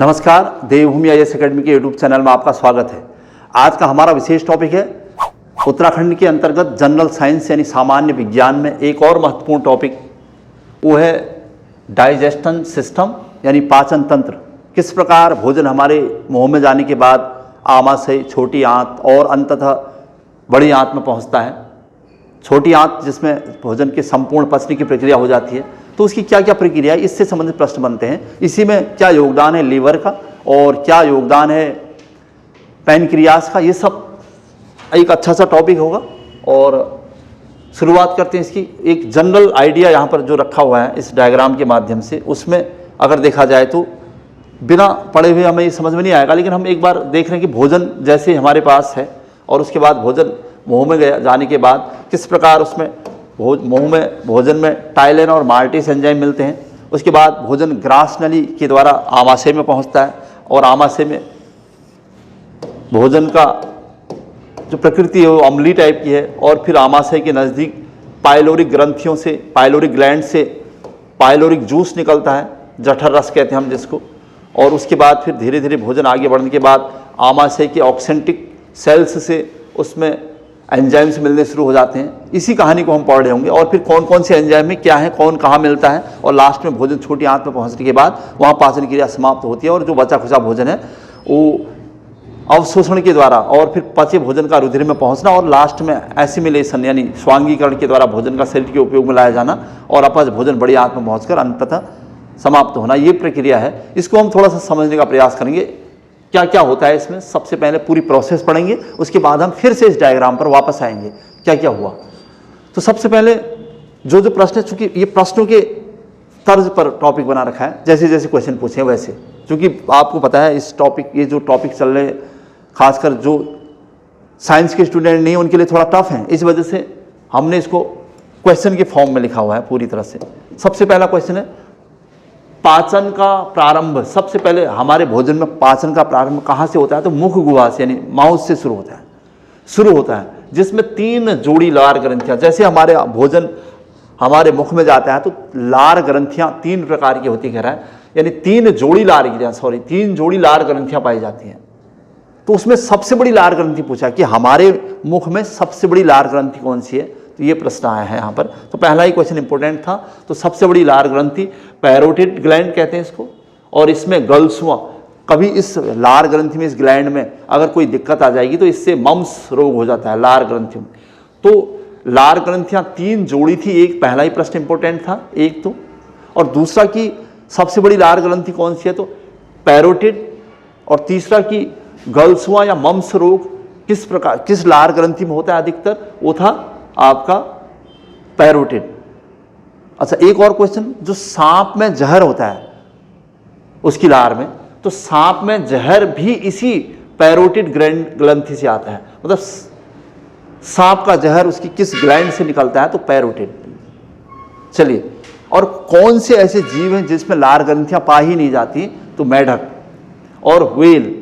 नमस्कार, देवभूमि IAS academy के YouTube channel में आपका स्वागत है। आज का हमारा विशेष टॉपिक है उत्तराखंड के अंतर्गत जनरल साइंस यानी सामान्य विज्ञान में एक और महत्वपूर्ण टॉपिक, वो है डाइजेशन सिस्टम यानी पाचन तंत्र। किस प्रकार भोजन हमारे मुंह में जाने के बाद आमाशय, छोटी आंत और अंततः बड़ी आंत में पहुंचता है। छोटी आंत जिसमें भोजन के संपूर्ण पचने की प्रक्रिया हो जाती है, तो उसकी क्या क्या प्रक्रिया है, इससे संबंधित प्रश्न बनते हैं। इसी में क्या योगदान है लीवर का और क्या योगदान है पैनक्रियास का, ये सब एक अच्छा सा टॉपिक होगा। और शुरुआत करते हैं इसकी। एक जनरल आइडिया यहाँ पर जो रखा हुआ है इस डायग्राम के माध्यम से, उसमें अगर देखा जाए तो बिना पढ़े हुए हमें ये समझ में नहीं आएगा, लेकिन हम एक बार देख रहे हैं कि भोजन जैसे हमारे पास है और उसके बाद भोजन मुँह में जाने के बाद किस प्रकार उसमें मुंह में भोजन में टाइलिन और माल्टेस एंजाइम मिलते हैं। उसके बाद भोजन ग्रास नली के द्वारा आमाशय में पहुंचता है और आमाशय में भोजन का जो प्रकृति है वो अम्लीय टाइप की है। और फिर आमाशय के नज़दीक पाइलोरिक ग्रंथियों से, पाइलोरिक ग्लैंड से पाइलोरिक जूस निकलता है, जठर रस कहते हैं हम जिसको। और उसके बाद फिर धीरे धीरे भोजन आगे बढ़ने के बाद आमाशय के ऑक्सेंटिक सेल्स से उसमें एंजाइम्स मिलने शुरू हो जाते हैं। इसी कहानी को हम पढ़ रहे होंगे। और फिर कौन कौन से एंजाइम में क्या है, कौन कहाँ मिलता है, और लास्ट में भोजन छोटी आंत में पहुंचने के बाद वहाँ पाचन क्रिया समाप्त होती है और जो बचा खुचा भोजन है वो अवशोषण के द्वारा और फिर पचे भोजन का रुधिर में पहुँचना और लास्ट में एसिमिलेशन यानी स्वांगीकरण के द्वारा भोजन का शरीर के उपयोग में लाया जाना और अपच भोजन बड़ी आंत में पहुँच कर अंततः समाप्त होना, ये प्रक्रिया है। इसको हम थोड़ा सा समझने का प्रयास करेंगे, क्या क्या होता है इसमें। सबसे पहले पूरी प्रोसेस पढ़ेंगे, उसके बाद हम फिर से इस डायग्राम पर वापस आएंगे क्या क्या हुआ। तो सबसे पहले जो जो प्रश्न है, चूंकि ये प्रश्नों के तर्ज पर टॉपिक बना रखा है, जैसे जैसे क्वेश्चन पूछे वैसे, क्योंकि आपको पता है इस टॉपिक, ये जो टॉपिक चल रहे खासकर जो साइंस के स्टूडेंट नहीं उनके लिए थोड़ा टफ है, इस वजह से हमने इसको क्वेश्चन के फॉर्म में लिखा हुआ है पूरी तरह से। सबसे पहला क्वेश्चन है पाचन का प्रारंभ। सबसे पहले हमारे भोजन में पाचन का प्रारंभ कहाँ से होता है, तो मुख गुहा से यानी माउथ से शुरू होता है, जिसमें 3 जोड़ी लार ग्रंथियाँ, जैसे हमारे भोजन हमारे मुख में जाता है तो लार ग्रंथियाँ 3 प्रकार की होती है, यानी 3 जोड़ी लार ग्रंथियाँ पाई जाती हैं। तो उसमें सबसे बड़ी लार ग्रंथि पूछा कि हमारे मुख में सबसे बड़ी लार ग्रंथि कौन सी है, तो ये प्रश्न आया है यहाँ पर। तो पहला ही क्वेश्चन इंपॉर्टेंट था। तो सबसे बड़ी लार ग्रंथि पैरोटिड ग्लैंड कहते हैं इसको, और इसमें गलसुआ। कभी इस लार ग्रंथि में, इस ग्लैंड में अगर कोई दिक्कत आ जाएगी तो इससे मम्स रोग हो जाता है लार ग्रंथियों में। तो लार ग्रंथियाँ 3 जोड़ी थी, एक पहला ही प्रश्न इंपॉर्टेंट था एक तो, और दूसरा की सबसे बड़ी लार ग्रंथि कौन सी है तो पैरोटिड, और तीसरा की गलसुआ या मम्स रोग किस प्रकार, किस लार ग्रंथि में होता है अधिकतर, वो था आपका पैरोटिड। अच्छा, एक और क्वेश्चन, जो सांप में जहर होता है उसकी लार में, तो सांप में जहर भी इसी पैरोटिड ग्रंथि से आता है, मतलब सांप का जहर उसकी किस ग्लैंड से निकलता है तो पैरोटिड। चलिए, और कौन से ऐसे जीव हैं जिसमें लार ग्रंथियां पा ही नहीं जाती, तो मेढक और व्हेल,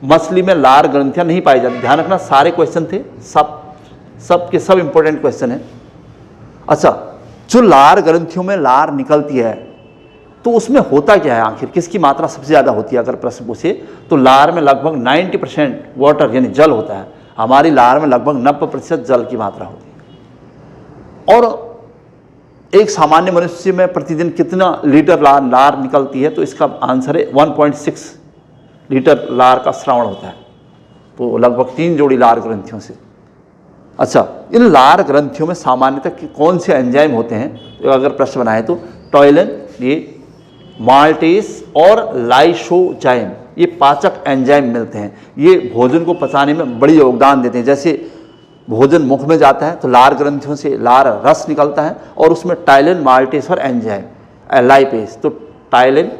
मछली में लार ग्रंथियां नहीं पाई जाती। ध्यान रखना, सारे क्वेश्चन थे, सब के सब इंपॉर्टेंट क्वेश्चन है। अच्छा, जो लार ग्रंथियों में लार निकलती है तो उसमें होता क्या है आखिर, किसकी मात्रा सबसे ज़्यादा होती है अगर प्रश्न पूछे, तो लार में लगभग 90% वाटर यानी जल होता है। हमारी लार में लगभग 90% जल की मात्रा होती है। और एक सामान्य मनुष्य में प्रतिदिन कितना लीटर लार निकलती है, तो इसका आंसर है 1.6 लीटर लार का स्रावण होता है, तो लगभग 3 जोड़ी लार ग्रंथियों से। अच्छा, इन लार ग्रंथियों में सामान्यतः कौन से एंजाइम होते हैं, तो अगर प्रश्न बनाए तो टॉयलिन, ये माल्टेस और लाइसोजाइम, ये पाचक एंजाइम मिलते हैं। ये भोजन को पचाने में बड़ी योगदान देते हैं। जैसे भोजन मुख में जाता है तो लार ग्रंथियों से लार रस निकलता है और उसमें टाइलिन, माल्टेस और एंजाइम लाइपेज, तो टाइलिन,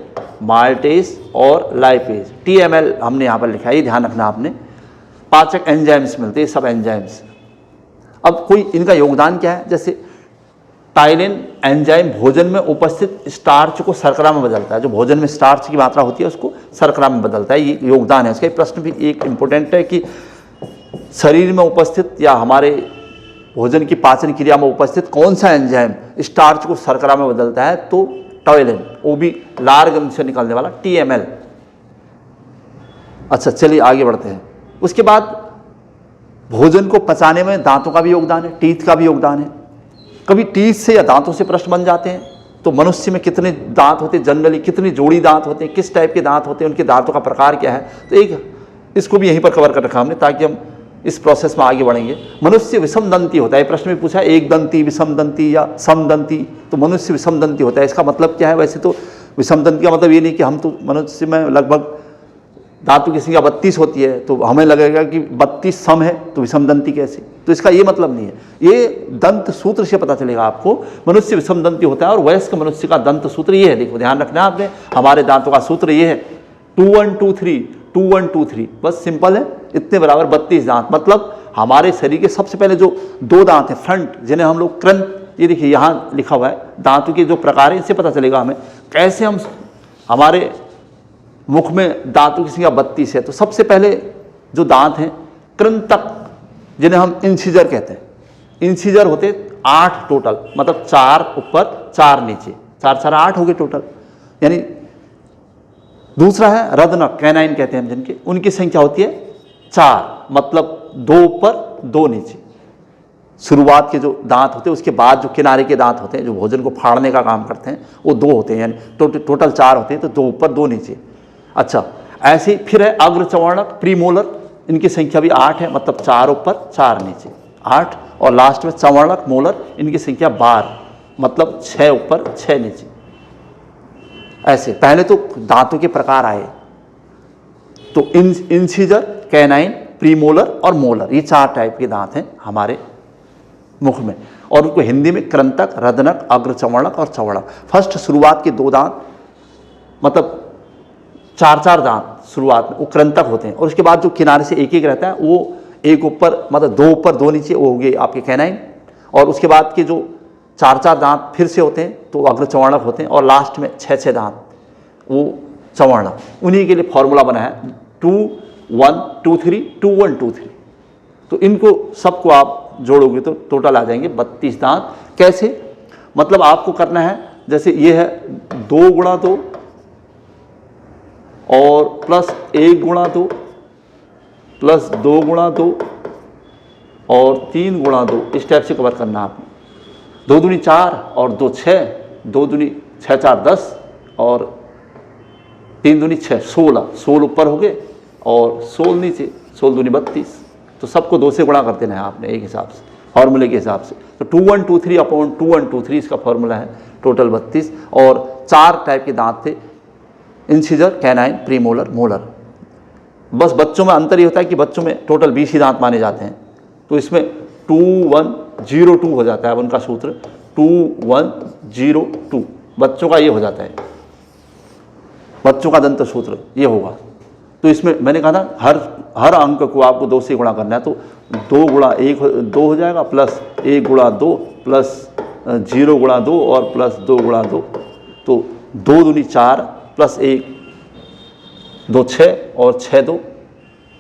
माल्टेस और लाइपेज, TML हमने यहाँ पर लिखा है, ये ध्यान रखना आपने। पाचक एंजाइम्स मिलते हैं, सब एंजाइम्स। अब कोई इनका योगदान क्या है, जैसे टाइलिन एंजाइम भोजन में उपस्थित स्टार्च को शर्करा में बदलता है, जो भोजन में स्टार्च की मात्रा होती है उसको शर्करा में बदलता है, ये योगदान है इसका। प्रश्न भी एक इंपॉर्टेंट है कि शरीर में उपस्थित या हमारे भोजन की पाचन क्रिया में उपस्थित कौन सा एंजाइम स्टार्च को शर्करा में बदलता है, तो टॉयलिन, वो भी लार ग्रंथि से निकलने वाला TML, अच्छा चलिए आगे बढ़ते हैं। उसके बाद भोजन को पचाने में दांतों का भी योगदान है, टीथ का भी योगदान है। कभी टीथ से या दांतों से प्रश्न बन जाते हैं। तो मनुष्य में कितने दांत होते हैं, जनरली कितनी जोड़ी दांत होते हैं, किस टाइप के दांत होते हैं, उनके दांतों का प्रकार क्या है, तो एक इसको भी यहीं पर कवर कर रखा हमने ताकि हम इस प्रोसेस में आगे बढ़ेंगे। मनुष्य विषमदंती होता है, प्रश्न में पूछा एक दंती, विषमदंती या समदंती, तो मनुष्य विषमदंती होता है। इसका मतलब क्या है? वैसे तो विषमदंती का मतलब ये नहीं कि हम तो मनुष्य में लगभग दांतों की संख्या 32 होती है, तो हमें लगेगा कि 32 सम है तो विषमदंती कैसे, तो इसका ये मतलब नहीं है। ये दंत सूत्र से पता चलेगा आपको मनुष्य विषमदंती होता है। और वयस्क मनुष्य का दंत सूत्र ये है, देखो ध्यान रखना है आपने, हमारे दांतों का सूत्र ये है 2 1 2 3 2 1 2 3, बस सिंपल है, इतने बराबर 32 दांत। मतलब हमारे शरीर के सबसे पहले जो 2 दांत हैं फ्रंट, जिन्हें हम लोग क्रंत, ये देखिए यहाँ लिखा हुआ है, दांतों के जो प्रकार है इससे पता चलेगा हमें कैसे हम हमारे मुख में दांतों की संख्या 32 है। तो सबसे पहले जो दांत हैं कृंतक, जिन्हें हम इंसिजर कहते हैं, इंसिजर होते 8 टोटल, मतलब 4 ऊपर 4 नीचे, 4 4 8 हो गए टोटल। यानी दूसरा है रदनक, कैनाइन कहते हैं हम जिनके, उनकी संख्या होती है 4, मतलब 2 ऊपर 2 नीचे। शुरुआत के जो दांत होते हैं, उसके बाद जो किनारे के दांत होते हैं जो भोजन को फाड़ने का काम करते हैं, वो 2 होते हैं, यानी टोटल 4 होते हैं, तो 2 ऊपर 2 नीचे। अच्छा, ऐसे ही फिर है अग्रचवर्णक, प्रीमोलर, इनकी संख्या भी 8 है, मतलब 4 ऊपर 4 नीचे 8। और लास्ट में चवर्णक, मोलर, इनकी संख्या 12, मतलब 6 ऊपर 6 नीचे। ऐसे पहले तो दांतों के प्रकार आए, तो इंसिजर, कैनाइन, प्रीमोलर और मोलर, ये 4 टाइप के दांत हैं हमारे मुख में, और उनको हिंदी में कृंतक, रदनक, अग्रचवर्णक और चवर्णक। फर्स्ट शुरुआत के 2 दांत, मतलब 4 4 दांत शुरुआत में, वो कृंतक होते हैं, और उसके बाद जो किनारे से एक एक रहता है वो एक ऊपर, मतलब 2 ऊपर 2 नीचे, वो हो गए आपके कैनाइन। और उसके बाद के जो 4 4 दांत फिर से होते हैं तो अग्रचवर्णक होते हैं, और लास्ट में 6 6 दांत वो चवर्णक। उन्हीं के लिए फॉर्मूला बना है 2 1 2 3 2 1 2 3। तो इनको सबको आप जोड़ोगे तो टोटल आ जाएंगे 32 दांत। कैसे? मतलब आपको करना है, जैसे ये है 2 गुणा 2 और प्लस 1 गुणा 2 प्लस 2 गुणा 2 और 3 गुणा 2, इस टाइप से कवर करना आपने। 2 दूनी 4 और 2 6, 2 दूनी 6 4 10 और 3 दूनी 6 16, 16 ऊपर हो गए और 16 नीचे, 16 दूनी 32। तो सबको 2 से गुणा कर देना है आपने एक हिसाब से, फॉर्मूले के हिसाब से। तो 2 1 2 3 अपॉन 2 1 2 3 इसका फॉर्मूला है, टोटल 32। और 4 टाइप के दांत थे, इंसिजर, कैनाइन, प्रीमोलर, मोलर। बस बच्चों में अंतर ये होता है कि बच्चों में टोटल 20 ही दांत माने जाते हैं, तो इसमें 2 1 0 2 हो जाता है। अब उनका सूत्र 2 1 0 2, बच्चों का ये हो जाता है, बच्चों का दंत सूत्र ये होगा। तो इसमें मैंने कहा था हर अंक को आपको 2 से गुणा करना है, तो 2 गुणा 1 2 हो जाएगा, प्लस 1 गुणा 2 प्लस 0 गुणा 2 और प्लस 2 गुणा 2, तो 2 दूनी 4 प्लस 1 2 6 और 6 2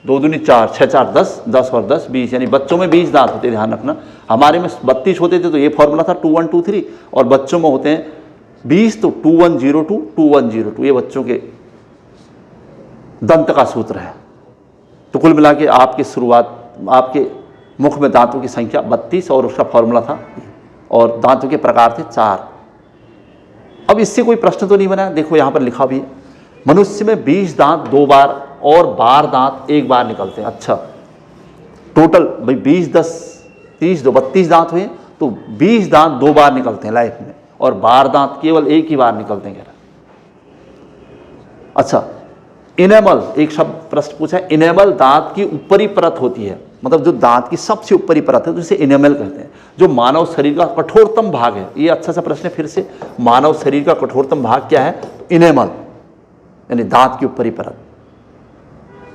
2 दूनी 4 6 4 10 10 और 10 20, यानी बच्चों में 20 दांत होते हैं। ध्यान रखना, हमारे में 32 होते थे तो ये फॉर्मूला था 2 1 2 3, और बच्चों में होते हैं 20 तो 2 1 0 2 2 1 0 2, ये बच्चों के दंत का सूत्र है। तो कुल मिला के आपकी शुरुआत, आपके मुख में दांतों की संख्या 32 और उसका फॉर्मूला था, और दांतों के प्रकार थे 4। अब इससे कोई प्रश्न तो नहीं बना, देखो यहाँ पर लिखा भी है, मनुष्य में 20 दांत 2 बार और 12 दांत 1 बार निकलते हैं। अच्छा, टोटल भाई 20 10 30 2 32 दांत हुए, तो 20 दांत 2 बार निकलते हैं लाइफ में, और 12 दांत केवल 1 ही बार निकलते हैं। अच्छा, इनेमल, एक शब्द प्रश्न पूछा है, इनेमल दांत की ऊपरी परत होती है, मतलब जो दांत की सबसे ऊपरी परत है तो इसे इनेमल कहते हैं, जो मानव शरीर का कठोरतम भाग है। ये अच्छा सा प्रश्न है फिर से, मानव शरीर का कठोरतम भाग क्या है? तो इनेमल, यानी दांत की ऊपरी परत।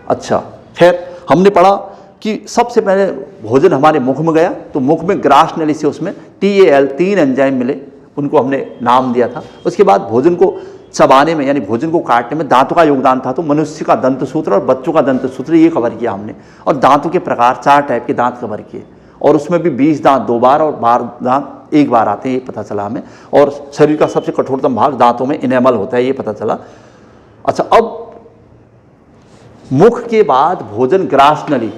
अच्छा, खैर हमने पढ़ा कि सबसे पहले भोजन हमारे मुख में गया तो मुख में ग्रास नली से उसमें TAL 3 एंजाइम मिले, उनको हमने नाम दिया था। उसके बाद भोजन को चबाने में, यानी भोजन को काटने में दांतों का योगदान था, तो मनुष्य का दंत सूत्र और बच्चों का दंत सूत्र ये कवर किया हमने। और दांतों के प्रकार 4 टाइप के दांत कवर किए, और उसमें भी 20 दांत 2 बार और 12 दांत 1 बार आते हैं, ये पता चला हमें। और शरीर का सबसे कठोरतम भाग दांतों में इनेमल होता है, ये पता चला। अच्छा, अब मुख के बाद भोजन ग्रासनली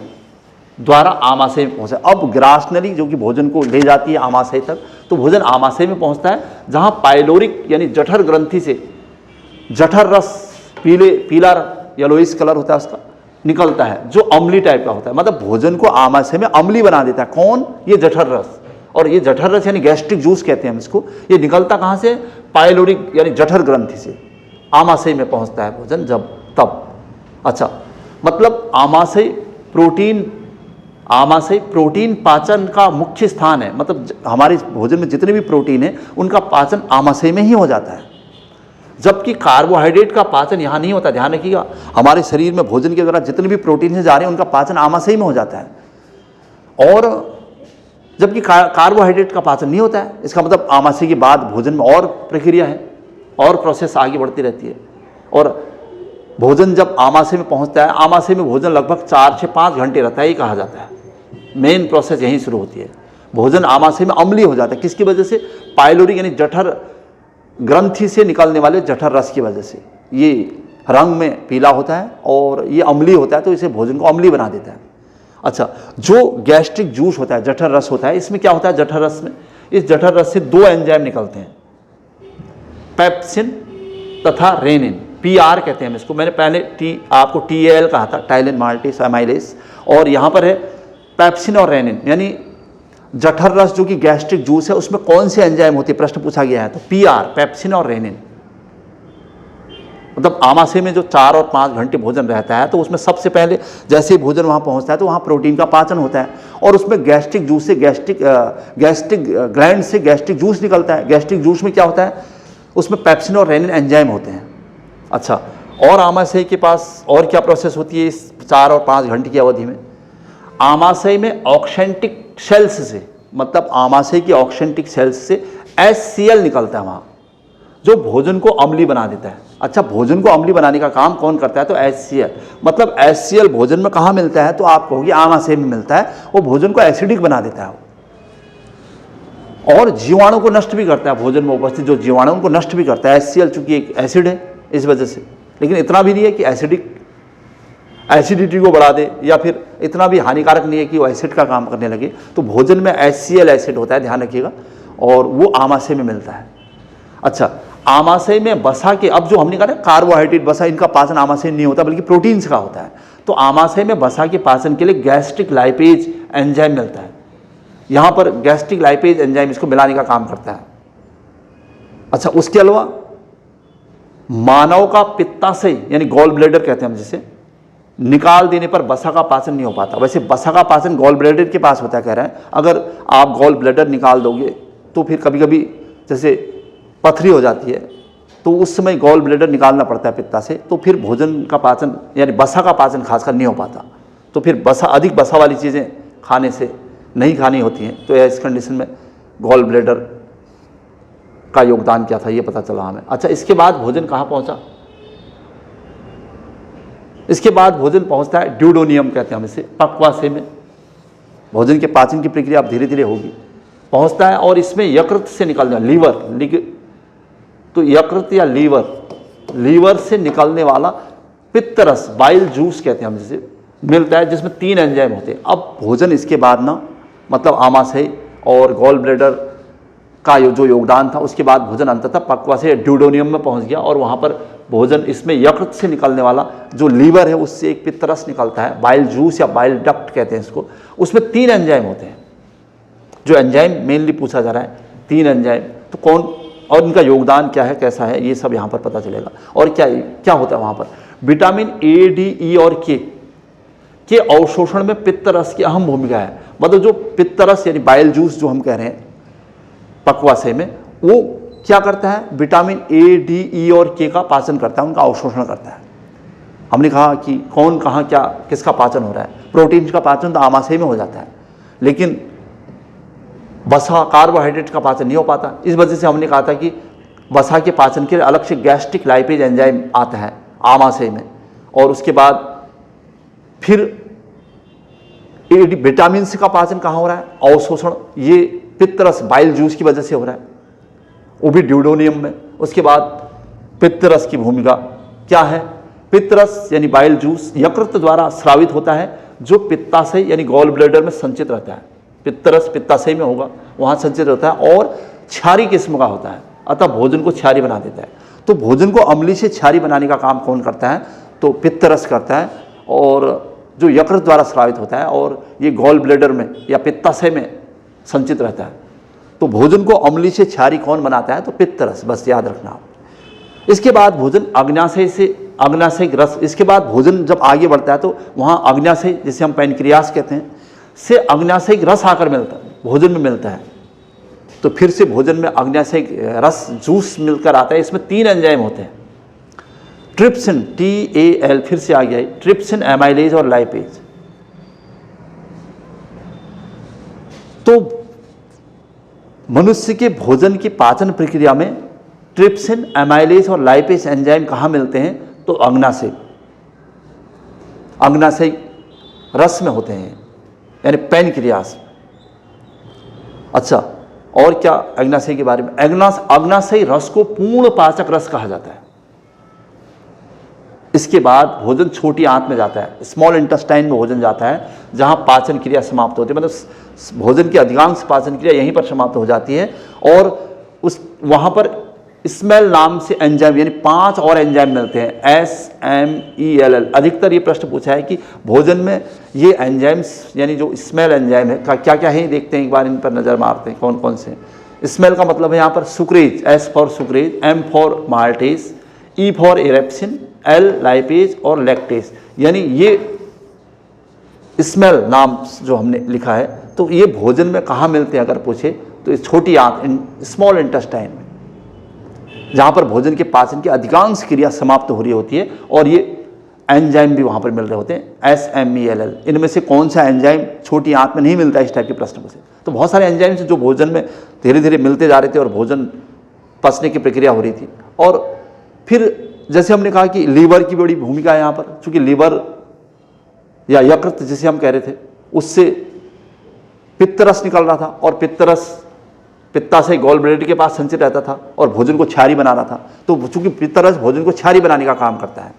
द्वारा आमाशय में पहुंचा। अब ग्रासनली जो कि भोजन को ले जाती है आमाशय तक, तो भोजन आमाशय में पहुंचता है जहां पाइलोरिक यानी जठर ग्रंथि से जठर रस पीला येलोइश कलर होता है उसका निकलता है, जो अम्ली टाइप का होता है। मतलब भोजन को आमाशय में अम्ली बना देता है। कौन? ये जठर रस। और ये जठर रस यानी गैस्ट्रिक जूस कहते हैं हम इसको। ये निकलता कहाँ से? पाइलोरिक यानी जठर ग्रंथि से आमाशय में पहुंचता है भोजन जब तब। अच्छा, मतलब आमाशय प्रोटीन पाचन का मुख्य स्थान है। मतलब हमारे भोजन में जितने भी प्रोटीन है उनका पाचन आमाशय में ही हो जाता है, जबकि कार्बोहाइड्रेट का पाचन यहाँ नहीं होता। ध्यान रखिएगा, हमारे शरीर में भोजन के द्वारा जितने भी प्रोटीन से जा रहे हैं उनका पाचन आमाशय में हो जाता है, और जबकि कार्बोहाइड्रेट का पाचन नहीं होता है। इसका मतलब आमाशय के बाद भोजन में और प्रक्रिया है, और प्रोसेस आगे बढ़ती रहती है। और भोजन जब आमाशय में पहुंचता है, आमाशय में भोजन लगभग 4 से 5 घंटे रहता है, ये कहा जाता है। मेन प्रोसेस यहीं शुरू होती है। भोजन आमाशय में अम्लीय हो जाता है। किसकी वजह से? पाइलोरिक यानी जठर ग्रंथि से निकलने वाले जठर रस की वजह से। ये रंग में पीला होता है और ये अम्लीय होता है, तो इसे भोजन को अम्लीय बना देता है। अच्छा, जो गैस्ट्रिक जूस होता है, जठर रस होता है, इसमें क्या होता है? जठर रस में, इस जठर रस से 2 एंजाइम निकलते हैं, पेप्सिन तथा रेनिन। PR कहते हैं हम इसको। मैंने पहले आपको TAL कहा था, टाइलिन माल्टेस अमाइलेस, और यहाँ पर है पेप्सिन और रेनिन। यानी जठर रस जो कि गैस्ट्रिक जूस है उसमें कौन से एंजाइम होती है, प्रश्न पूछा गया है, तो PR पेप्सिन और रेनिन। मतलब आमाशय में जो 4 और 5 घंटे भोजन रहता है, तो उसमें सबसे पहले जैसे ही भोजन वहाँ पहुँचता है तो वहाँ प्रोटीन का पाचन होता है, और उसमें गैस्ट्रिक जूस से गैस्ट्रिक ग्लैंड से गैस्ट्रिक जूस निकलता है। गैस्ट्रिक जूस में क्या होता है? उसमें पेप्सिन और रेनिन एंजाइम होते हैं। अच्छा, और आमाशय के पास और क्या प्रोसेस होती है इस 4 और 5 घंटे की अवधि में? आमाशय में ऑक्सेंटिक सेल्स से, मतलब आमाशय की ऑक्सेंटिक सेल्स से HCl निकलता है वहाँ, जो भोजन को अम्लीय बना देता है। अच्छा, भोजन को अम्लीय बनाने का काम कौन करता है? तो HCl। मतलब HCl भोजन में कहाँ मिलता है? तो आप कहोगे आमाशय में मिलता है। वो भोजन को एसिडिक बना देता है और जीवाणु को नष्ट भी करता है। भोजन में उपस्थित जो जीवाणु उनको नष्ट भी करता है। HCl चूंकि एक एसिड है इस वजह से, लेकिन इतना भी नहीं है कि एसिडिटी को बढ़ा दे, या फिर इतना भी हानिकारक नहीं है कि वो एसिड का काम करने लगे। तो भोजन में HCl एसिड होता है, ध्यान रखिएगा, और वो आमाशय में मिलता है। अच्छा, आमाशय में वसा के, अब जो हमने कहा ना कार्बोहाइड्रेट वसा, इनका पाचन आमाशय नहीं होता बल्कि प्रोटीन्स का होता है। तो आमाशय में वसा के पाचन के लिए गैस्ट्रिक लाइपेज एंजाइम मिलता है। यहाँ पर गैस्ट्रिक लाइपेज एंजाइम इसको मिलाने का काम करता है। अच्छा, उसके अलावा मानव का पित्ताशय यानी गॉल ब्लैडर कहते हैं हम जिसे, निकाल देने पर वसा का पाचन नहीं हो पाता। वैसे वसा का पाचन गॉल ब्लैडर के पास होता है, कह रहे हैं। अगर आप गॉल ब्लैडर निकाल दोगे तो फिर कभी कभी जैसे पथरी हो जाती है, तो उस समय गॉल ब्लैडर निकालना पड़ता है पित्ता से, तो फिर भोजन का पाचन यानी वसा का पाचन खासकर नहीं हो पाता। तो फिर अधिक वसा वाली चीज़ें खाने से नहीं खानी होती हैं। तो इस कंडीशन में गॉल ब्लैडर का योगदान क्या था ये पता चला हमें। अच्छा, इसके बाद भोजन कहाँ पहुँचा? इसके बाद भोजन पहुँचता है ड्यूडोनियम कहते हैं हम इसे, पक्वाशय में। भोजन के पाचन की प्रक्रिया अब धीरे धीरे होगी, पहुँचता है, और इसमें यकृत से निकलने लीवर, तो यकृत या लीवर से निकलने वाला पित्तरस, बाइल जूस कहते हैं हम जिसे, मिलता है, जिसमें 3 एंजाइम होते हैं। अब भोजन इसके बाद ना, मतलब आमाशय और गॉल ब्लैडर का जो योगदान था, उसके बाद भोजन अंततः पक्वाशय ड्यूडोनियम में पहुंच गया, और वहां पर भोजन, इसमें यकृत से निकलने वाला जो लीवर है उससे एक पित्तरस निकलता है, बाइल जूस या बाइल डक्ट कहते हैं इसको। उसमें 3 एंजाइम होते हैं। जो एंजाइम मेनली पूछा जा रहा है, 3 एंजाइम, तो कौन और इनका योगदान क्या है, कैसा है, ये सब यहाँ पर पता चलेगा। और क्या क्या होता है वहाँ पर? विटामिन A, D, E और K के अवशोषण में पित्तरस की अहम भूमिका है। मतलब जो पित्तरस यानी बाइल जूस जो हम कह रहे हैं पक्वाशय में, वो क्या करता है? विटामिन A, D, E और K का पाचन करता है, उनका अवशोषण करता है। हमने कहा कि कौन कहाँ क्या किसका पाचन हो रहा है। प्रोटीन का पाचन तो आमाशय में हो जाता है, लेकिन वसा कार्बोहाइड्रेट का पाचन नहीं हो पाता। इस वजह से हमने कहा था कि वसा के पाचन के लिए अलग से गैस्ट्रिक लाइपेज एंजाइम आता है आमाशय में, और उसके बाद फिर विटामिन सी का पाचन कहाँ हो रहा है? अवशोषण ये पित्तरस बाइल जूस की वजह से हो रहा है, वो भी ड्यूडोनियम में। उसके बाद पित्तरस की भूमिका क्या है? पित्तरस यानी बाइल जूस यकृत द्वारा स्रावित होता है, जो पित्ताशय यानी गॉल ब्लैडर में संचित रहता है। पित्तरस पित्ताशय में होगा, वहाँ संचित रहता है और क्षारी किस्म का होता है, अतः भोजन को क्षारी बना देता है। तो भोजन को अम्लीय से क्षारी बनाने का काम कौन करता है? तो पित्तरस करता है, और जो यकृत द्वारा स्रावित होता है और ये गॉल ब्लैडर में या पित्ताशय में संचित रहता है। तो भोजन को अम्लीय से क्षारी कौन बनाता है? तो पित्तरस, बस याद रखना। इसके बाद भोजन अग्न्याशय से अग्न्याशयिक रस, इसके बाद भोजन जब आगे बढ़ता है तो वहाँ अग्न्याशय, जिसे हम पैनक्रियास कहते हैं, से अग्न्याशयिक रस आकर मिलता है, भोजन में मिलता है। तो फिर से भोजन में अग्न्याशयिक रस जूस मिलकर आता है। इसमें 3 एंजाइम होते हैं, ट्रिप्सिन TAL, फिर से आ गया है, ट्रिप्सिन, एमाइलेज और लाइपेज। तो मनुष्य के भोजन की पाचन प्रक्रिया में ट्रिप्सिन, एमाइलेज और लाइपेज एंजाइम कहाँ मिलते हैं? तो अग्न्याशय रस में होते हैं, यानी पैनक्रियास। अच्छा, और क्या अग्न्याशय के बारे में? अग्न्याशय रस को पूर्ण पाचक रस कहा जाता है। इसके बाद भोजन छोटी आंत में जाता है, स्मॉल इंटेस्टाइन में भोजन जाता है, जहां पाचन क्रिया समाप्त होती है। मतलब भोजन की अधिकांश पाचन क्रिया यहीं पर समाप्त हो जाती है, और वहां पर स्मेल नाम से एंजाइम, यानी 5 और एंजाइम मिलते हैं, SMELL। अधिकतर ये प्रश्न पूछा है कि भोजन में ये एंजाइम्स, यानी जो स्मेल एंजाइम है, क्या क्या है, देखते हैं एक बार, इन पर नजर मारते हैं कौन कौन से। स्मेल का मतलब है यहाँ पर sucrase, S for sucrase, M for maltase, E for erepsin, L lipase और लैक्टेज, यानी ये स्मेल नाम जो हमने लिखा है। तो ये भोजन में कहाँ मिलते हैं अगर पूछे तो इस छोटी आंत, स्मॉल इंटेस्टाइन में, जहाँ पर भोजन के पाचन की अधिकांश क्रिया समाप्त हो रही होती है, और ये एंजाइम भी वहाँ पर मिल रहे होते हैं, SMELL। इनमें से कौन सा एंजाइम छोटी आंत में नहीं मिलता है? इस टाइप के प्रश्न पूछे तो बहुत सारे एंजाइम्स जो भोजन में धीरे धीरे मिलते जा रहे थे और भोजन पचने की प्रक्रिया हो रही थी। और फिर जैसे हमने कहा कि लीवर की बड़ी भूमिका है यहाँ पर, क्योंकि लीवर या यकृत जिसे हम कह रहे थे, उससे पित्तरस निकल रहा था, और पित्तरस पित्ताशय गॉल ब्लैडर के पास संचित रहता था और भोजन को क्षारी बना रहा था। तो चूंकि पित्तरस भोजन को क्षारी बनाने का काम करता है,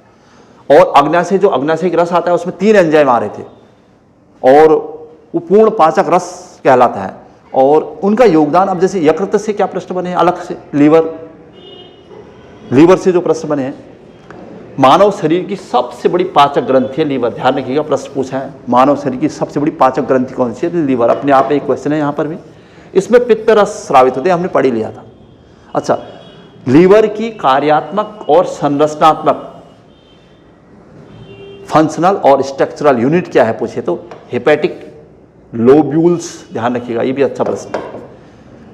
और अग्न्याशय जो अग्न्याशयिक रस आता है उसमें 3 एंजाइम आ रहे थे, और वो पूर्ण पाचक रस कहलाता है, और उनका योगदान। अब जैसे यकृत से क्या प्रश्न बने हैं अलग से, लीवर से जो प्रश्न बने हैं, मानव शरीर की सबसे बड़ी पाचक ग्रंथि है लीवर। ध्यान रखिएगा, प्रश्न पूछा है मानव शरीर की सबसे बड़ी पाचक ग्रंथि कौन सी है? लीवर। अपने आप में एक क्वेश्चन है यहाँ पर भी। इसमें पित्तरस स्रावित होते हैं, हमने पढ़ ही लिया था। अच्छा, लीवर की कार्यात्मक और संरचनात्मक, फंक्शनल और स्ट्रक्चरल यूनिट क्या है पूछे तो हेपेटिक लोब्यूल्स। ध्यान रखिएगा, ये भी अच्छा प्रश्न है।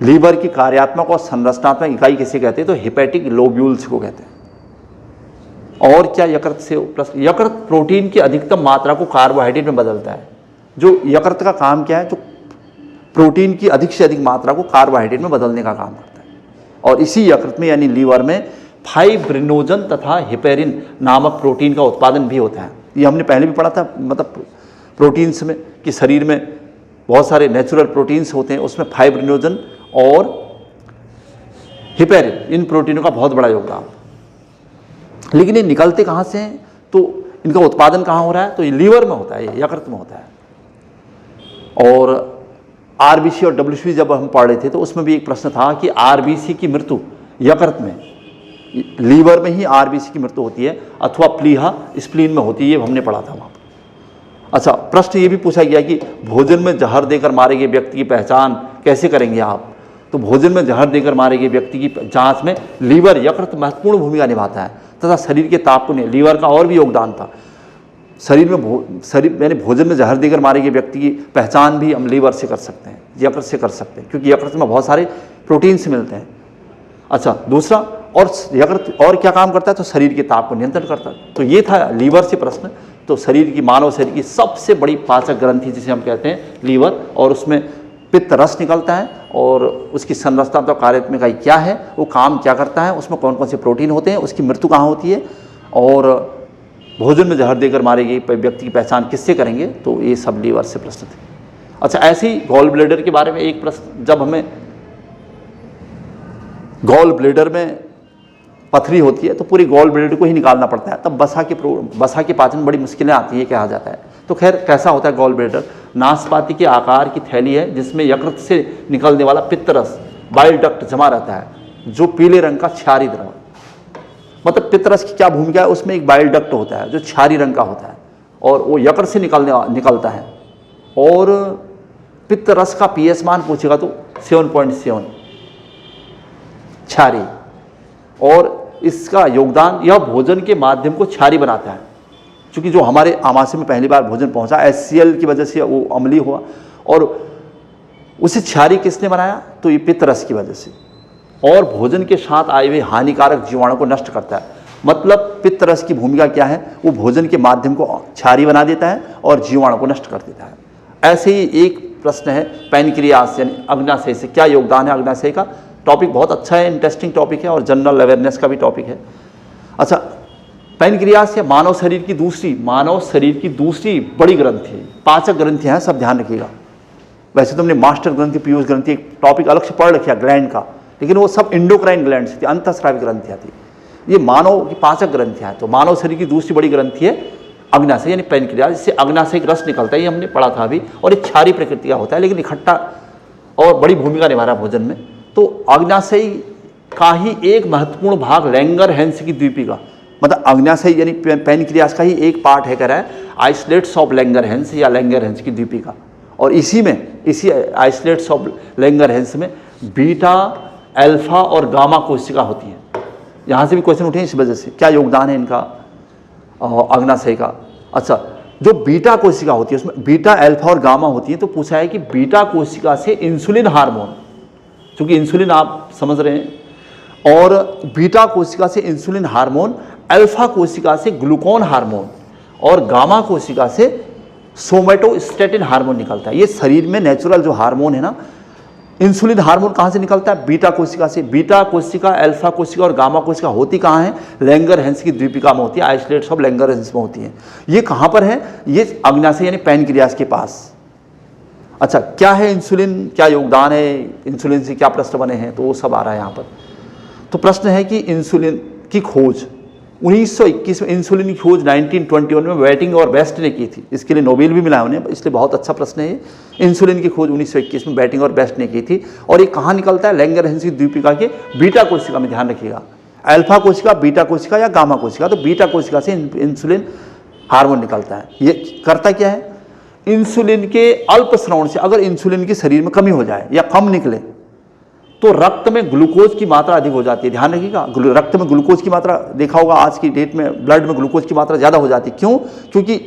लीवर की कार्यात्मक और संरचनात्मक इकाई किसे कहते हैं? तो हेपेटिक लोब्यूल्स को कहते हैं। और क्या यकृत से प्रश्न? यकृत प्रोटीन की अधिकतम मात्रा को कार्बोहाइड्रेट में बदलता है। जो यकृत का काम क्या है? जो प्रोटीन की अधिक से अधिक मात्रा को कार्बोहाइड्रेट में बदलने का काम करता है। और इसी यकृत में यानी लीवर में फाइब्रिनोजन तथा हेपेरिन नामक प्रोटीन का उत्पादन भी होता है। ये हमने पहले भी पढ़ा था, मतलब प्रोटीन्स में, कि शरीर में बहुत सारे नेचुरल प्रोटीन्स होते हैं, उसमें फाइब्रिनोजन और हेपेरिन, इन प्रोटीनों का बहुत बड़ा योगदान। लेकिन ये निकलते कहाँ से हैं? तो इनका उत्पादन कहाँ हो रहा है? तो ये लीवर में होता है, ये यकृत में होता है। और RBC और WBC जब हम पढ़ रहे थे तो उसमें भी एक प्रश्न था कि RBC की मृत्यु यकृत में, लीवर में ही RBC की मृत्यु होती है, अथवा प्लीहा स्प्लीन में होती है, ये हमने पढ़ा था वहाँ पर। अच्छा, प्रश्न ये भी पूछा गया कि भोजन में जहर देकर मारे गए व्यक्ति की पहचान कैसे करेंगे आप? तो भोजन में जहर देकर मारे गए व्यक्ति की जांच में लीवर, यकृत महत्वपूर्ण भूमिका निभाता है, तथा शरीर के ताप को लीवर का और भी योगदान था। शरीर में यानी भोजन में जहर देकर मारे गए व्यक्ति की पहचान भी हम लीवर से कर सकते हैं, यकृत से कर सकते हैं, क्योंकि यकृत में बहुत सारे प्रोटीन्स मिलते हैं। अच्छा, दूसरा, और यकृत और क्या काम करता है? तो शरीर के ताप को नियंत्रण करता है। तो ये था लीवर से प्रश्न। तो शरीर की, मानव शरीर की सबसे बड़ी पाचक ग्रंथि जिसे हम कहते हैं लीवर, और उसमें पित्त रस निकलता है, और उसकी संरचना तो कार्यात्मक इकाई क्या है, वो काम क्या करता है, उसमें कौन कौन से प्रोटीन होते हैं, उसकी मृत्यु कहाँ होती है, और भोजन में जहर देकर मारे गए व्यक्ति की पहचान किससे करेंगे? तो ये सब लीवर से प्रश्न थे। अच्छा, ऐसे ही गॉल ब्लैडर के बारे में एक प्रश्न, जब हमें गॉल ब्लैडर में पथरी होती है तो पूरी गॉल ब्लेडर को ही निकालना पड़ता है, तब बसा की पाचन बड़ी मुश्किलें आती है, कहा जाता है। तो खैर कैसा होता है गॉल ब्लेडर? नाशपाती के आकार की थैली है जिसमें यकृत से निकलने वाला पित्तरस बाइल डक्ट जमा रहता है, जो पीले रंग का क्षारी द्रव। मतलब पित्तरस की क्या भूमिका है? उसमें एक बाइल डक्ट होता है जो क्षारी रंग का होता है और वो यकृत से निकलता है। और पित्तरस का पीएच मान पूछेगा तो 7.7 क्षारी। और इसका योगदान, यह भोजन के माध्यम को क्षारी बनाता है, क्योंकि जो हमारे आमाशय में पहली बार भोजन पहुंचा HCl की वजह से वो अम्लीय हुआ, और उसे क्षारी किसने बनाया? तो ये पित्तरस की वजह से। और भोजन के साथ आए हुए हानिकारक जीवाणु को नष्ट करता है। मतलब पित्तरस की भूमिका क्या है? वो भोजन के माध्यम को क्षारी बना देता है और जीवाणु को नष्ट कर देता है। ऐसे ही एक प्रश्न है पैनक्रियास यानी अग्नाशय से क्या योगदान है? अग्नाशय का टॉपिक बहुत अच्छा है, इंटरेस्टिंग टॉपिक है और जनरल अवेयरनेस का भी टॉपिक है। अच्छा, पैनक्रियास या मानव शरीर की दूसरी बड़ी ग्रंथि है। पाचक ग्रंथियां हैं, सब ध्यान रखिएगा। वैसे तो हमने मास्टर ग्रंथि, पीयूष ग्रंथि एक टॉपिक अलग से पढ़ रखा ग्लैंड का, लेकिन वो सब इंडोक्राइन ग्लैंड थी, अंतःस्रावी ग्रंथियां थी। ये मानव की पाचक ग्रंथियां हैं। तो मानव शरीर की दूसरी बड़ी ग्रंथि है अग्नाशय यानी पैनक्रियास, जिससे अग्नाशय रस निकलता है, ये हमने पढ़ा था अभी। और एक क्षारी प्रकृति का होता है, लेकिन इकट्ठा और बड़ी भूमिका निभा रहा है भोजन में। तो अग्नाशय का ही एक महत्वपूर्ण भाग लैंगरहैंस की द्वीपिका, मतलब अग्नाशय यानी पैनक्रियास का ही एक पार्ट है, कह रहा है आइसोलेट्स ऑफ लैंगरहैंस या लैंगरहैंस की द्वीपिका। और इसी आइसोलेट्स ऑफ लैंगरहैंस में बीटा, अल्फा और गामा कोशिका होती हैं। यहाँ से भी क्वेश्चन उठे इस वजह से, क्या योगदान है इनका अग्नाशय का? अच्छा, जो बीटा कोशिका होती है उसमें बीटा, अल्फा और गामा होती है। तो पूछा है कि बीटा कोशिका से इंसुलिन हार्मोन, क्योंकि इंसुलिन आप समझ रहे हैं, और बीटा कोशिका से इंसुलिन हार्मोन, अल्फा कोशिका से ग्लूकोन हार्मोन और गामा कोशिका से सोमेटोस्टेटिन हार्मोन निकलता है। ये शरीर में नेचुरल जो हार्मोन है ना, इंसुलिन हार्मोन कहाँ से निकलता है? बीटा कोशिका से। बीटा कोशिका, अल्फा कोशिका और गामा कोशिका होती कहाँ है? लैंगरहैंस की द्वीपिका में होती है, आइसोलेट्स ऑफ लैंगरहैंस में होती है। ये कहाँ पर है? ये अग्नाशय यानी पैनक्रियास के पास। अच्छा, क्या है इंसुलिन, क्या योगदान है इंसुलिन से, क्या प्रश्न बने हैं, तो वो सब आ रहा है यहाँ पर। तो प्रश्न है कि इंसुलिन की खोज 1921 में, इंसुलिन की खोज 1921 में वेटिंग और बेस्ट ने की थी। इसके लिए नोबेल भी मिला उन्हें, इसलिए बहुत अच्छा प्रश्न है ये। इंसुलिन की खोज 1921 में वेटिंग और बेस्ट ने की थी। और ये कहाँ निकलता है? लैंगरहैंस की द्वीपिका के बीटा कोशिका में, ध्यान रखिएगा। अल्फा कोशिका, बीटा कोशिका या गामा कोशिका। तो बीटा कोशिका से इंसुलिन हार्मोन निकलता है। ये करता क्या है? इंसुलिन के अल्प स्रावन से अगर इंसुलिन की शरीर में कमी हो जाए या कम निकले तो रक्त में ग्लूकोज की मात्रा अधिक हो जाती है। ध्यान रखिएगा, रक्त में ग्लूकोज की मात्रा, देखा होगा आज की डेट में ब्लड में ग्लूकोज की मात्रा ज़्यादा हो जाती है। क्यों? क्योंकि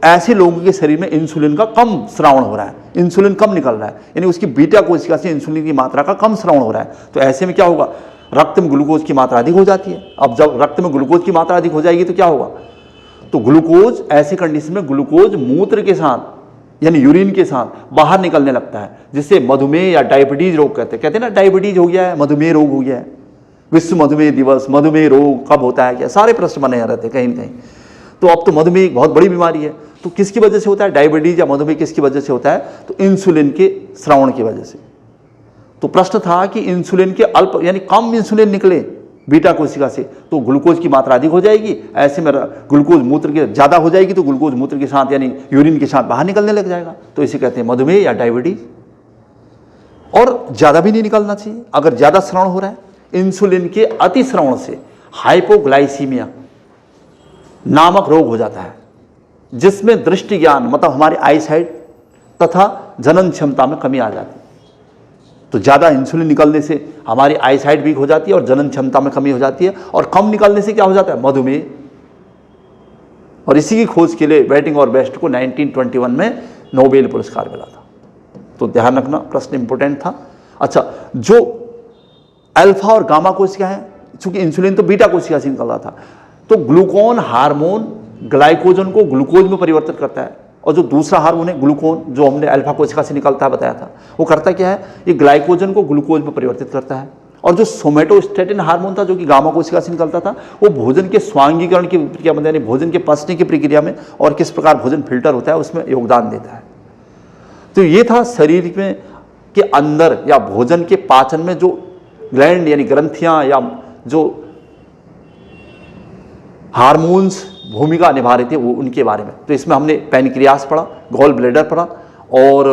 ऐसे लोगों के शरीर में इंसुलिन का कम स्रावन हो रहा है, इंसुलिन कम निकल रहा है, यानी उसकी बीटा कोशिका से इंसुलिन की मात्रा का कम स्रावन हो रहा है। तो ऐसे में क्या होगा? रक्त में ग्लूकोज की मात्रा अधिक हो जाती है। अब जब रक्त में ग्लूकोज की मात्रा अधिक हो जाएगी तो क्या होगा? तो ग्लूकोज, ऐसे कंडीशन में ग्लूकोज मूत्र के साथ यानी यूरिन के साथ बाहर निकलने लगता है, जिससे मधुमेह या डायबिटीज रोग कहते हैं ना, डायबिटीज हो गया है, मधुमेह रोग हो गया है। विश्व मधुमेह दिवस, मधुमेह रोग कब होता है, क्या सारे प्रश्न बने रहते हैं कहीं ना कहीं। तो अब तो मधुमेह एक बहुत बड़ी बीमारी है। तो किसकी वजह से होता है डायबिटीज या मधुमेह? किसकी वजह से होता है? तो इंसुलिन के स्रावन की वजह से। तो प्रश्न था कि इंसुलिन के अल्प यानी कम इंसुलिन निकले बीटा कोशिका से तो ग्लूकोज की मात्रा अधिक हो जाएगी। ऐसे में ग्लूकोज मूत्र के ज़्यादा हो जाएगी तो ग्लूकोज मूत्र के साथ यानी यूरिन के साथ बाहर निकलने लग जाएगा। तो इसे कहते हैं मधुमेह या डायबिटीज। और ज़्यादा भी नहीं निकलना चाहिए। अगर ज़्यादा स्रावन हो रहा है, इंसुलिन के अति स्रावन से हाइपोग्लाइसीमिया नामक रोग हो जाता है, जिसमें दृष्टि ज्ञान मतलब हमारी आई साइट तथा जनन क्षमता में कमी आ जाती है। तो ज़्यादा इंसुलिन निकलने से हमारी आई साइट वीक हो जाती है और जनन क्षमता में कमी हो जाती है। और कम निकलने से क्या हो जाता है? मधुमेह। और इसी की खोज के लिए वेटिंग और बेस्ट को 1921 में नोबेल पुरस्कार मिला था। तो ध्यान रखना, प्रश्न इंपोर्टेंट था। अच्छा, जो अल्फा और गामा कोशिका है, चूंकि इंसुलिन तो बीटा कोशिका से निकल रहा था, तो ग्लूकोन हार्मोन ग्लाइकोजन को ग्लूकोज में परिवर्तित करता है। और जो दूसरा हार्मोन है ग्लूकोन, जो हमने अल्फा कोशिका से निकलता है बताया था, वो करता क्या है? ये ग्लाइकोजन को ग्लूकोज में परिवर्तित करता है। और जो सोमेटोस्टेटिन हार्मोन था, जो कि गामा कोशिका से निकलता था, वो भोजन के स्वांगीकरण की प्रक्रिया में यानी भोजन के पचने की प्रक्रिया में और किस प्रकार भोजन फिल्टर होता है उसमें योगदान देता है। तो ये था शरीर में के अंदर या भोजन के पाचन में जो ग्लैंड यानी ग्रंथियाँ या जो हार्मोन्स भूमिका निभा रहे थे वो उनके बारे में। तो इसमें हमने पैनक्रियास पढ़ा, गॉल ब्लैडर पढ़ा और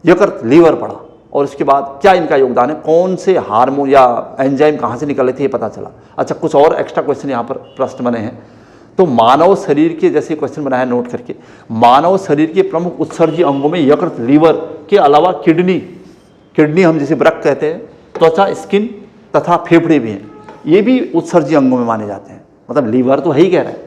यकृत लीवर पढ़ा, और इसके बाद क्या इनका योगदान है, कौन से हार्मोन या एंजाइम कहाँ से निकले थे ये पता चला। अच्छा, कुछ और एक्स्ट्रा क्वेश्चन यहाँ पर प्रश्न बने हैं। तो मानव शरीर के जैसे क्वेश्चन बनाया नोट करके, मानव शरीर के प्रमुख उत्सर्जी अंगों में यकृत लीवर के अलावा किडनी हम जिसे वृक्क कहते हैं, त्वचा स्किन तथा फेफड़े भी हैं, ये भी उत्सर्जी अंगों में माने जाते हैं। मतलब लीवर तो है ही कह रहा है।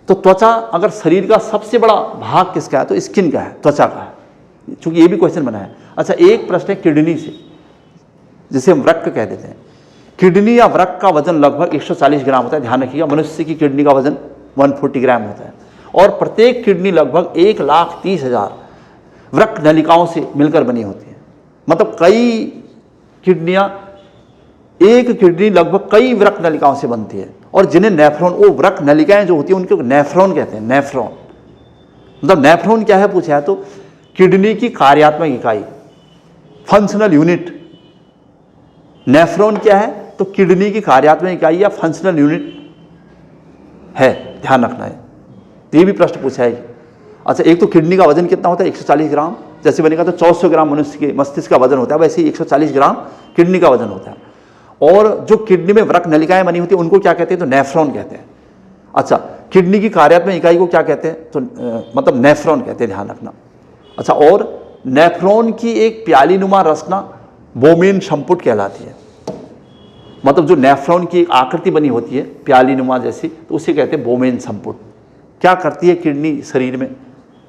तो त्वचा अगर शरीर का सबसे बड़ा भाग किसका है तो स्किन का है, त्वचा का है, क्योंकि ये भी क्वेश्चन बना है। अच्छा, एक प्रश्न है किडनी से, जिसे हम वृक्क कह देते हैं। किडनी या वृक्क का वजन लगभग 140 ग्राम होता है। ध्यान रखिएगा, मनुष्य की किडनी का वजन 140 ग्राम होता है, और प्रत्येक किडनी लगभग 1,30,000 वृक्क नलिकाओं से मिलकर बनी होती है। मतलब कई किडनियां, एक किडनी लगभग कई वृक्क नलिकाओं से बनती है, और जिन्हें नेफ्रॉन, वो वृक्क नलिकाएं जो होती है उनको नेफ्रॉन कहते हैं। नेफ्रॉन मतलब नेफ्रॉन क्या है पूछा है तो किडनी की कार्यात्मक इकाई, फंक्शनल यूनिट। नेफ्रॉन क्या है तो किडनी की कार्यात्मक इकाई या फंक्शनल यूनिट है, ध्यान रखना है। ये भी प्रश्न पूछा है। अच्छा, एक तो किडनी का वजन कितना होता है 140 ग्राम, जैसे बनेगा तो 1400 ग्राम मनुष्य के मस्तिष्क का वजन होता है, वैसे ही 140 ग्राम किडनी का वजन होता है। और जो किडनी में वृक्क नलिकाएं बनी होती है उनको क्या कहते हैं तो नेफ्रॉन कहते हैं। अच्छा, किडनी की कार्यात्मक इकाई को क्या कहते हैं तो मतलब नेफ्रॉन कहते हैं, ध्यान रखना। अच्छा, और नेफ्रॉन की एक प्यालीनुमा रचना बोमेन संपुट कहलाती है। मतलब जो नेफ्रॉन की एक आकृति बनी होती है प्यालीनुमा जैसी, तो उसे कहते हैं बोमेन संपुट। क्या करती है किडनी शरीर में,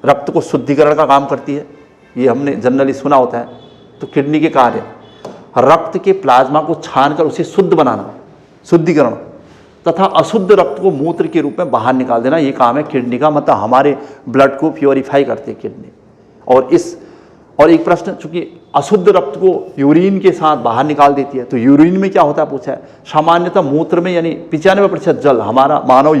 रक्त को शुद्धिकरण का काम करती है, ये हमने जनरली सुना होता है। तो किडनी के कार्य रक्त के प्लाज्मा को छानकर उसे शुद्ध बनाना, शुद्धिकरण, तथा अशुद्ध रक्त को मूत्र के रूप में बाहर निकाल देना, ये काम है किडनी का। मतलब हमारे ब्लड को प्योरीफाई करती है किडनी। और एक प्रश्न, चूंकि अशुद्ध रक्त को यूरिन के साथ बाहर निकाल देती है, तो यूरिन में क्या होता है पूछा है। सामान्यतः मूत्र में यानी 95% जल, हमारा मानव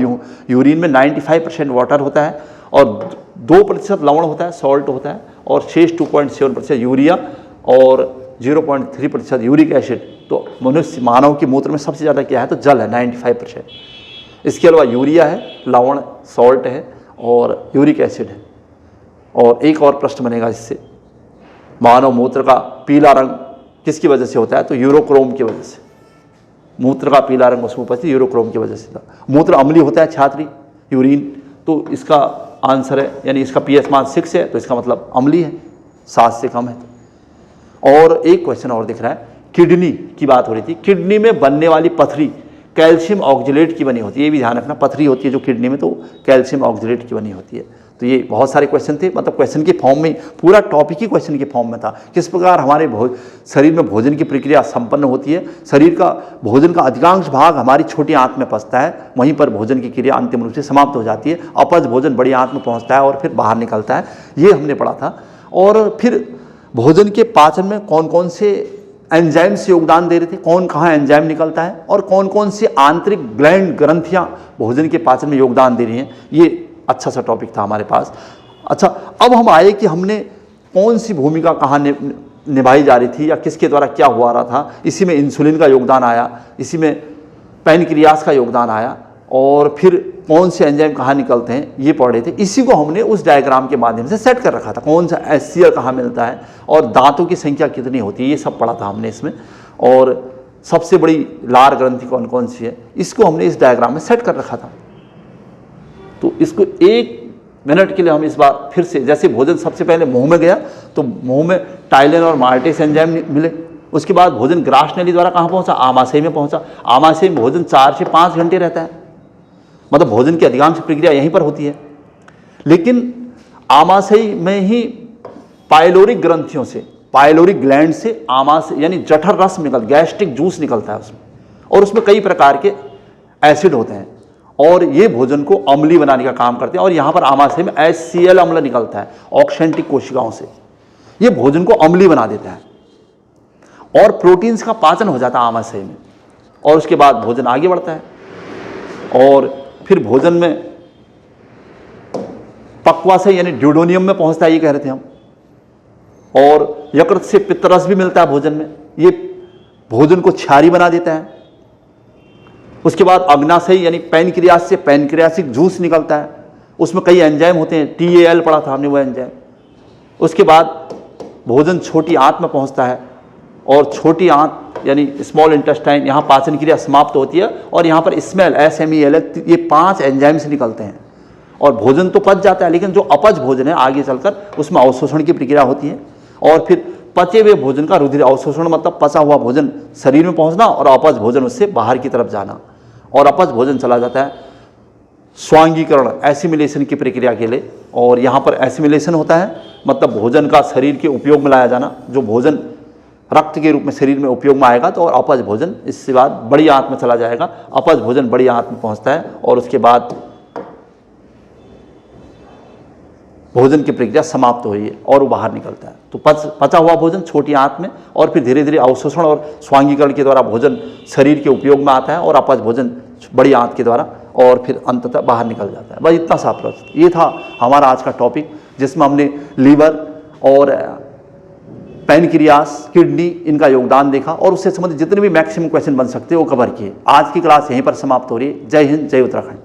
यूरिन में 95% वाटर होता है, और 2% लवण होता है, सॉल्ट होता है, और शेष 2.7% यूरिया और 0.3% यूरिक एसिड। तो मनुष्य मानव के मूत्र में सबसे ज़्यादा क्या है तो जल है 95%। इसके अलावा यूरिया है, लवण, सॉल्ट है और यूरिक एसिड है। और एक और प्रश्न बनेगा इससे, मानव मूत्र का पीला रंग किसकी वजह से होता है तो यूरोक्रोम की वजह से। मूत्र का पीला रंग उसमें उपस्थित यूरोक्रोम की वजह से। मूत्र अम्लीय होता है छात्री, यूरिन, तो इसका आंसर है, यानी इसका pH मान 6 है तो इसका मतलब अम्लीय है, 7 से कम है। और एक क्वेश्चन और दिख रहा है, किडनी की बात हो रही थी, किडनी में बनने वाली पथरी कैल्शियम ऑक्जेलेट की बनी होती है। ये भी ध्यान रखना, पथरी होती है जो किडनी में तो कैल्शियम ऑक्जेलेट की बनी होती है। तो ये बहुत सारे क्वेश्चन थे, मतलब क्वेश्चन के फॉर्म में, पूरा टॉपिक ही क्वेश्चन के फॉर्म में था। किस प्रकार हमारे शरीर में भोजन की प्रक्रिया संपन्न होती है। शरीर का भोजन का अधिकांश भाग हमारी छोटी आंत में पचता है, वहीं पर भोजन की क्रिया अंतिम रूप से समाप्त हो जाती है। अपच भोजन बड़ी आंत में पहुँचता है और फिर बाहर निकलता है, ये हमने पढ़ा था। और फिर भोजन के पाचन में कौन कौन से एंजाइम से योगदान दे रहे थे, कौन कहाँ एंजाइम निकलता है, और कौन कौन सी आंतरिक ग्लैंड ग्रंथियाँ भोजन के पाचन में योगदान दे रही हैं। ये अच्छा सा टॉपिक था हमारे पास। अच्छा, अब हम आए कि हमने कौन सी भूमिका कहाँ निभाई जा रही थी या किसके द्वारा क्या हुआ रहा था। इसी में इंसुलिन का योगदान आया, इसी में पैनक्रियास का योगदान आया, और फिर कौन से एंजाइम कहाँ निकलते हैं ये पढ़ रहे थे। इसी को हमने उस डायग्राम के माध्यम से सेट कर रखा था, कौन सा HCl कहाँ मिलता है और दांतों की संख्या कितनी होती है, ये सब पढ़ा था हमने इसमें। और सबसे बड़ी लार ग्रंथि कौन कौन सी है, इसको हमने इस डायग्राम में सेट कर रखा था। तो इसको 1 मिनट के लिए हम इस बार फिर से, जैसे भोजन सबसे पहले मुंह में गया तो मुंह में टाइलिन और मार्टेस एंजाइम मिले, उसके बाद भोजन ग्रास नली द्वारा कहाँ पहुँचा, आमाशय में पहुँचा। आमाशय में भोजन 4 से 5 घंटे रहता है, मतलब भोजन की अधिकांश प्रक्रिया यहीं पर होती है। लेकिन आमाशय में ही पाइलोरिक ग्रंथियों से, पाइलोरिक ग्लैंड से आमाशय यानी जठर रस गैस्ट्रिक जूस निकलता है उसमें, और उसमें कई प्रकार के एसिड होते हैं, और ये भोजन को अम्लीय बनाने का काम करते हैं। और यहाँ पर आमाशय में HCl अम्ल निकलता है ऑक्सेंटिक कोशिकाओं से, ये भोजन को अम्लीय बना देता है, और प्रोटीन्स का पाचन हो जाता है आमाशय में, और उसके बाद भोजन आगे बढ़ता है। और फिर भोजन में पक्वाशय यानी ड्यूडोनियम में पहुंचता है, ये कह रहे थे हम। और यकृत से पित्तरस भी मिलता है भोजन में, ये भोजन को क्षारी बना देता है। उसके बाद अग्नाशयी यानी पैनक्रियास से पैनक्रियासिक जूस निकलता है, उसमें कई एंजाइम होते हैं, TAL पढ़ा था हमने वो एंजाइम। उसके बाद भोजन छोटी आंत में पहुंचता है और छोटी आंत यानी स्मॉल इंटेस्टाइन, यहाँ पाचन क्रिया समाप्त होती है और यहाँ पर स्मेल SMEL, ये 5 एंजाइम से निकलते हैं और भोजन तो पच जाता है, लेकिन जो अपच भोजन है आगे चलकर उसमें अवशोषण की प्रक्रिया होती है और फिर पचे हुए भोजन का रुधिर अवशोषण, मतलब पचा हुआ भोजन शरीर में पहुंचना और अपच भोजन उससे बाहर की तरफ जाना, और अपच भोजन चला जाता है स्वांगीकरण एसिमिलेशन की प्रक्रिया के लिए। और यहाँ पर एसिमिलेशन होता है मतलब भोजन का शरीर के उपयोग में लाया जाना, जो भोजन रक्त के रूप में शरीर में उपयोग में आएगा तो और अपच भोजन इसके बाद बड़ी आंत में चला जाएगा, अपच भोजन बड़ी आंत में पहुँचता है और उसके बाद भोजन की प्रक्रिया समाप्त हुई है और वो बाहर निकलता है। तो पचा हुआ भोजन छोटी आंत में और फिर धीरे धीरे अवशोषण और स्वांगीकरण के द्वारा भोजन शरीर के उपयोग में आता है और अपच भोजन बड़ी आंत के द्वारा और फिर अंततः बाहर निकल जाता है। बस इतना सा प्रोसेस। ये था हमारा आज का टॉपिक, जिसमें हमने लीवर और पैनक्रियास, किडनी, इनका योगदान देखा और उससे संबंधित जितने भी मैक्सिमम क्वेश्चन बन सकते हैं वो कवर किए। आज की क्लास यहीं पर समाप्त हो रही है। जय हिंद, जय उत्तराखंड।